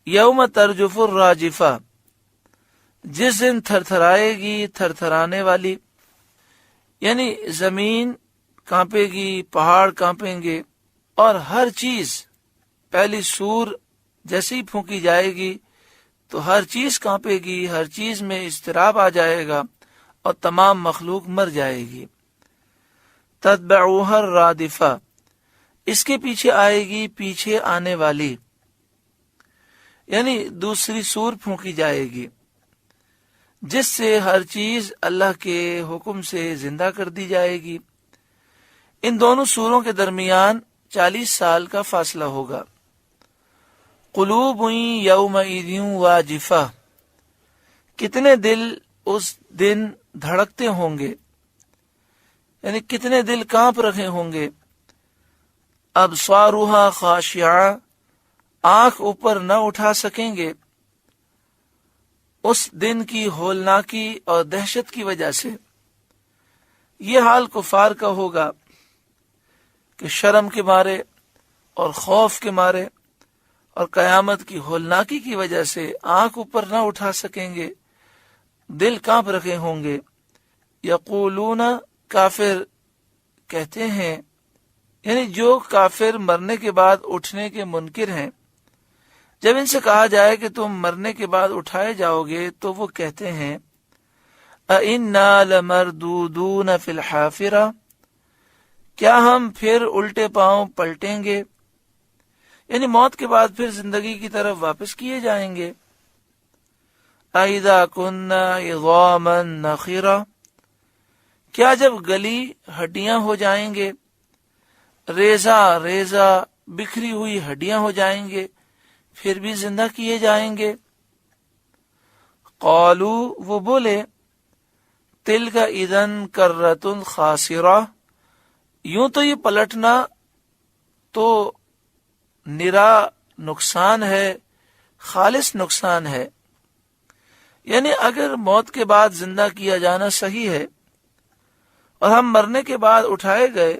یوم ترجف الراجفہ، جس دن تھر تھرائے گی تھر تھرانے والی، یعنی زمین کانپے گی، پہاڑ کانپیں گے، اور ہر چیز، پہلی سور جیسے ہی پھونکی جائے گی تو ہر چیز کانپے گی، ہر چیز میں اضطراب آ جائے گا اور تمام مخلوق مر جائے گی۔ تتبعها الرادفہ، اس کے پیچھے آئے گی پیچھے آنے والی، یعنی دوسری سور پھونکی جائے گی جس سے ہر چیز اللہ کے حکم سے زندہ کر دی جائے گی۔ ان دونوں سوروں کے درمیان 40 سال کا فاصلہ ہوگا۔ قلوب یومئذ واجفہ، کتنے دل اس دن دھڑکتے ہوں گے، یعنی کتنے دل کانپ رہے ہوں گے۔ ابصارها خاشعہ، آنکھ اوپر نہ اٹھا سکیں گے اس دن کی ہولناکی اور دہشت کی وجہ سے۔ یہ حال کفار کا ہوگا کہ شرم کے مارے اور خوف کے مارے اور قیامت کی ہولناکی کی وجہ سے آنکھ اوپر نہ اٹھا سکیں گے، دل کانپ رکھے ہوں گے۔ یقولون، کافر کہتے ہیں، یعنی جو کافر مرنے کے بعد اٹھنے کے منکر ہیں، جب ان سے کہا جائے کہ تم مرنے کے بعد اٹھائے جاؤ گے تو وہ کہتے ہیں اَإِنَّا لَمَرْدُودُونَ فِي الْحَافِرَةِ، کیا ہم پھر الٹے پاؤں پلٹیں گے، یعنی موت کے بعد پھر زندگی کی طرف واپس کیے جائیں گے۔ اَإِذَا كُنَّا عِظَامًا نَخِرَةً، کیا جب گلی ہڈیاں ہو جائیں گے، ریزہ ریزہ بکھری ہوئی ہڈیاں ہو جائیں گے، پھر بھی زندہ کیے جائیں گے۔ قالو، وہ بولے، تلک اذن کرۃ خاسرہ، یوں تو یہ پلٹنا تو نرا نقصان ہے، خالص نقصان ہے، یعنی اگر موت کے بعد زندہ کیا جانا صحیح ہے اور ہم مرنے کے بعد اٹھائے گئے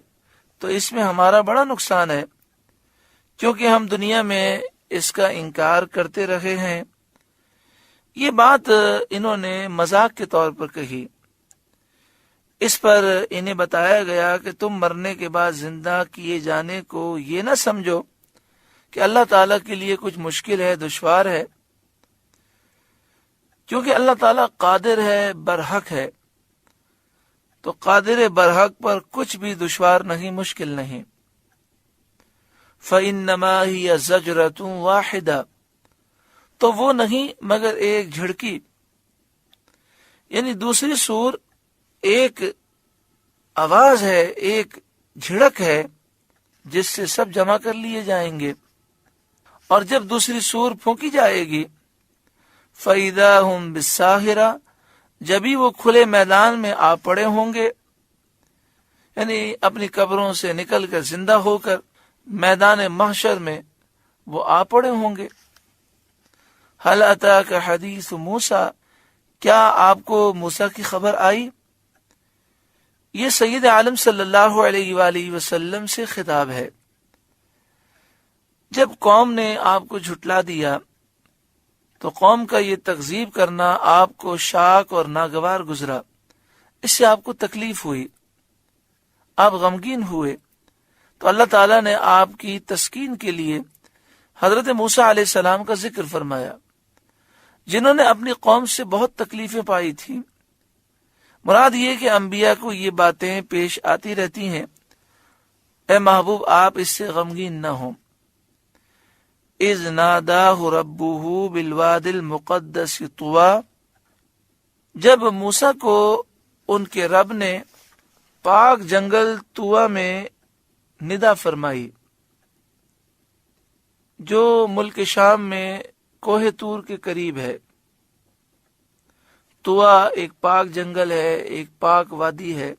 تو اس میں ہمارا بڑا نقصان ہے، کیونکہ ہم دنیا میں اس کا انکار کرتے رہے ہیں۔ یہ بات انہوں نے مذاق کے طور پر کہی۔ اس پر انہیں بتایا گیا کہ تم مرنے کے بعد زندہ کیے جانے کو یہ نہ سمجھو کہ اللہ تعالیٰ کے لیے کچھ مشکل ہے، دشوار ہے، کیونکہ اللہ تعالیٰ قادر ہے، برحق ہے، تو قادر برحق پر کچھ بھی دشوار نہیں، مشکل نہیں۔ فَإِنَّمَا هِيَ زَجْرَةٌ وَاحِدَةٌ، تو وہ نہیں مگر ایک جھڑکی، یعنی دوسری سور ایک آواز ہے، ایک جھڑک ہے جس سے سب جمع کر لیے جائیں گے۔ اور جب دوسری سور پھونکی جائے گی فَإِذَا هُمْ بِالسَّاهِرَةِ، جبھی وہ کھلے میدان میں آ پڑے ہوں گے، یعنی اپنی قبروں سے نکل کر زندہ ہو کر میدان محشر میں وہ آ پڑے ہوں گے۔ هَلْ أَتَاكَ حَدِيثُ مُوسَىٰ، کیا آپ کو موسیٰ کی خبر آئی؟ یہ سید عالم صلی اللہ علیہ وآلہ وسلم سے خطاب ہے۔ جب قوم نے آپ کو جھٹلا دیا تو قوم کا یہ تکذیب کرنا آپ کو شاق اور ناگوار گزرا، اس سے آپ کو تکلیف ہوئی، آپ غمگین ہوئے، تو اللہ تعالیٰ نے آپ کی تسکین کے لیے حضرت موسیٰ علیہ السلام کا ذکر فرمایا، جنہوں نے اپنی قوم سے بہت تکلیفیں پائی تھیں۔ مراد یہ کہ انبیاء کو یہ باتیں پیش آتی رہتی ہیں، اے محبوب آپ اس سے غمگین نہ ہوں۔ اذ ناداہ ربہ بالواد المقدس طویٰ، جب موسیٰ کو ان کے رب نے پاک جنگل طویٰ میں ندا فرمائی، جو ملک شام میں کوہ طور کے قریب ہے۔ طویٰ ایک پاک جنگل ہے، ایک پاک وادی ہے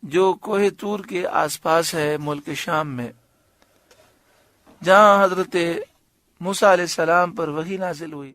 جو کوہ طور کے آس پاس ہے ملک شام میں، جہاں حضرت موسیٰ علیہ السلام پر وحی نازل ہوئی۔